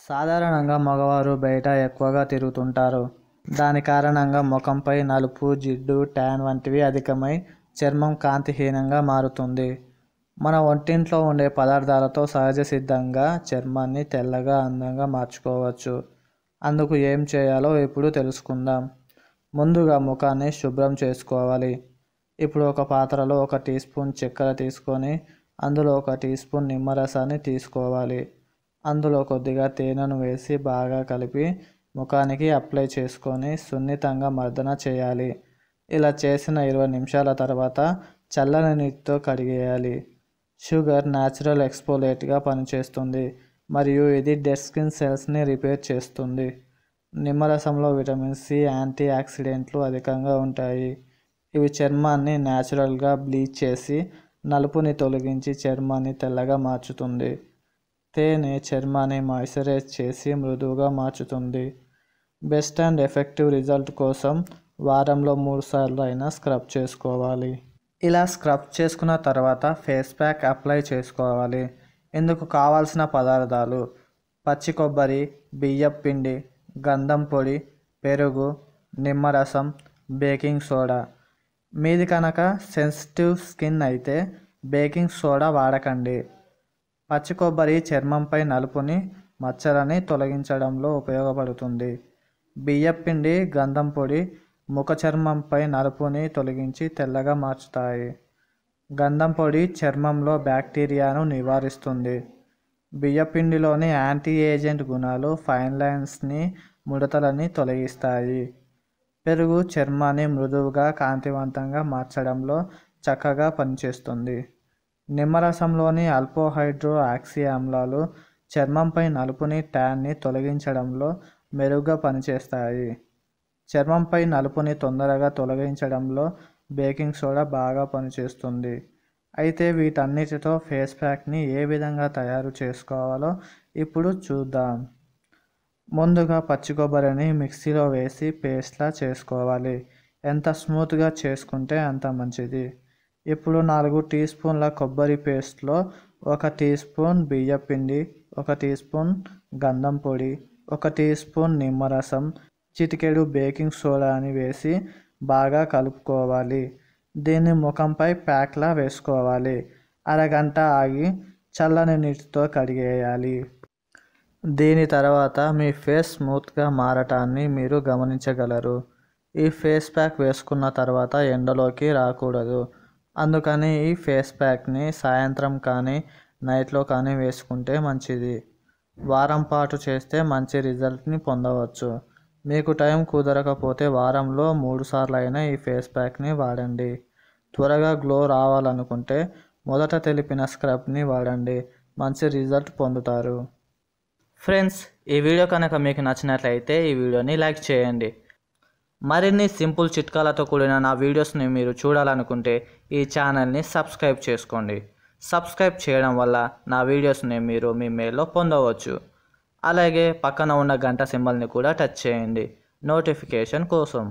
సాధారణంగా మగవారు బయట ఎక్కువగా తిరుగుతుంటారు. దాని కారణంగా ముఖంపై నలుపు, జిడ్డు, ట్యాన్ వంటివి అధికమై చర్మం కాంతిహీనంగా మారుతుంది. మన ఒంటింట్లో ఉండే పదార్థాలతో సహజ సిద్ధంగా చర్మాన్ని తెల్లగా, అందంగా మార్చుకోవచ్చు. అందుకు ఏం చేయాలో ఇప్పుడు తెలుసుకుందాం. ముందుగా ముఖాన్ని శుభ్రం చేసుకోవాలి. ఇప్పుడు ఒక పాత్రలో 1 టీ స్పూన్ చక్కెర తీసుకొని అందులో 1 టీ స్పూన్ నిమ్మరసాన్ని తీసుకోవాలి. అందులో కొద్దిగా తేనెను వేసి బాగా కలిపి ముఖానికి అప్లై చేసుకొని సున్నితంగా మర్దన చేయాలి. ఇలా చేసిన 20 నిమిషాల తర్వాత చల్లని నీటితో కడిగేయాలి. షుగర్ న్యాచురల్ ఎక్స్ఫోలియేట్గా పనిచేస్తుంది మరియు ఇది డెడ్ స్కిన్ సెల్స్ని రిపేర్ చేస్తుంది. నిమ్మరసంలో విటమిన్ సి, యాంటీ ఆక్సిడెంట్లు అధికంగా ఉంటాయి. ఇవి చర్మాన్ని న్యాచురల్గా బ్లీచ్ చేసి నలుపుని తొలగించి చర్మాన్ని తెల్లగా మార్చుతుంది. తేనె చర్మాన్ని మాయిశ్చరైజ్ చేసి మృదువుగా మార్చుతుంది. బెస్ట్ అండ్ ఎఫెక్టివ్ రిజల్ట్ కోసం వారంలో 3 సార్లు అయినా స్క్రబ్ చేసుకోవాలి. ఇలా స్క్రబ్ చేసుకున్న తర్వాత ఫేస్ ప్యాక్ అప్లై చేసుకోవాలి. ఇందుకు కావాల్సిన పదార్థాలు: పచ్చి కొబ్బరి, బియ్యపు పిండి, గంధం పొడి, పెరుగు, నిమ్మరసం, బేకింగ్ సోడా. మీది కనుక సెన్సిటివ్ స్కిన్ అయితే బేకింగ్ సోడా వాడకండి. పచ్చి కొబ్బరి చర్మంపై నలుపుని, మచ్చలని తొలగించడంలో ఉపయోగపడుతుంది. బియ్యపు పిండి, గంధం పొడి ముఖ చర్మంపై నలుపుని తొలగించి తెల్లగా మార్చుతాయి. గంధం పొడి చర్మంలో బ్యాక్టీరియాను నివారిస్తుంది. బియ్యపిండిలోని యాంటీ ఏజెంట్ గుణాలు ఫైన్ లైన్స్ని, ముడతలని తొలగిస్తాయి. పెరుగు చర్మాన్ని మృదువుగా, కాంతివంతంగా మార్చడంలో చక్కగా పనిచేస్తుంది. నిమ్మరసంలోని ఆల్ఫా-హైడ్రో ఆక్సీ ఆమ్లాలు చర్మంపై నలుపుని, ట్యాన్ని తొలగించడంలో మెరుగ్గా పనిచేస్తాయి. చర్మంపై నలుపుని తొందరగా తొలగించడంలో బేకింగ్ సోడా బాగా పనిచేస్తుంది. అయితే వీటన్నిటితో ఫేస్ ప్యాక్ని ఏ విధంగా తయారు చేసుకోవాలో ఇప్పుడు చూద్దాం. ముందుగా పచ్చి కొబ్బరిని మిక్సీలో వేసి పేస్ట్లా చేసుకోవాలి. ఎంత స్మూత్గా చేసుకుంటే అంత మంచిది. ఇప్పుడు 4 టీ స్పూన్ల కొబ్బరి పేస్ట్లో 1 టీ స్పూన్ బియ్యపు పిండి, 1 టీ స్పూన్ గంధం పొడి, 1 టీ స్పూన్ నిమ్మరసం, చిటికెడు బేకింగ్ సోడాని వేసి బాగా కలుపుకోవాలి. దీన్ని ముఖంపై ప్యాక్లా వేసుకోవాలి. అరగంట ఆగి చల్లని నీటితో కడిగేయాలి. దీని తర్వాత మీ ఫేస్ స్మూత్గా మారటాన్ని మీరు గమనించగలరు. ఈ ఫేస్ ప్యాక్ వేసుకున్న తర్వాత ఎండలోకి రాకూడదు. అందుకని ఈ ఫేస్ ప్యాక్ని సాయంత్రం కానీ, నైట్లో కానీ వేసుకుంటే మంచిది. వారం పాటు చేస్తే మంచి రిజల్ట్ని పొందవచ్చు. మీకు టైం కుదరకపోతే వారంలో 3 సార్లు అయినా ఈ ఫేస్ ప్యాక్ని వాడండి. త్వరగా గ్లో రావాలనుకుంటే మొదట తెలిపిన స్క్రబ్ని వాడండి. మంచి రిజల్ట్ పొందుతారు. ఫ్రెండ్స్, ఈ వీడియో కనుక మీకు నచ్చినట్లయితే ఈ వీడియోని లైక్ చేయండి. మరిన్ని సింపుల్ చిట్కాలతో కూడిన నా వీడియోస్ని మీరు చూడాలనుకుంటే ఈ ఛానల్ని సబ్స్క్రైబ్ చేసుకోండి. సబ్స్క్రైబ్ చేయడం వల్ల నా వీడియోస్ని మీరు మీ మెయిల్లో పొందవచ్చు. అలాగే పక్కన ఉన్న గంట సింబల్ని కూడా టచ్ చేయండి నోటిఫికేషన్ కోసం.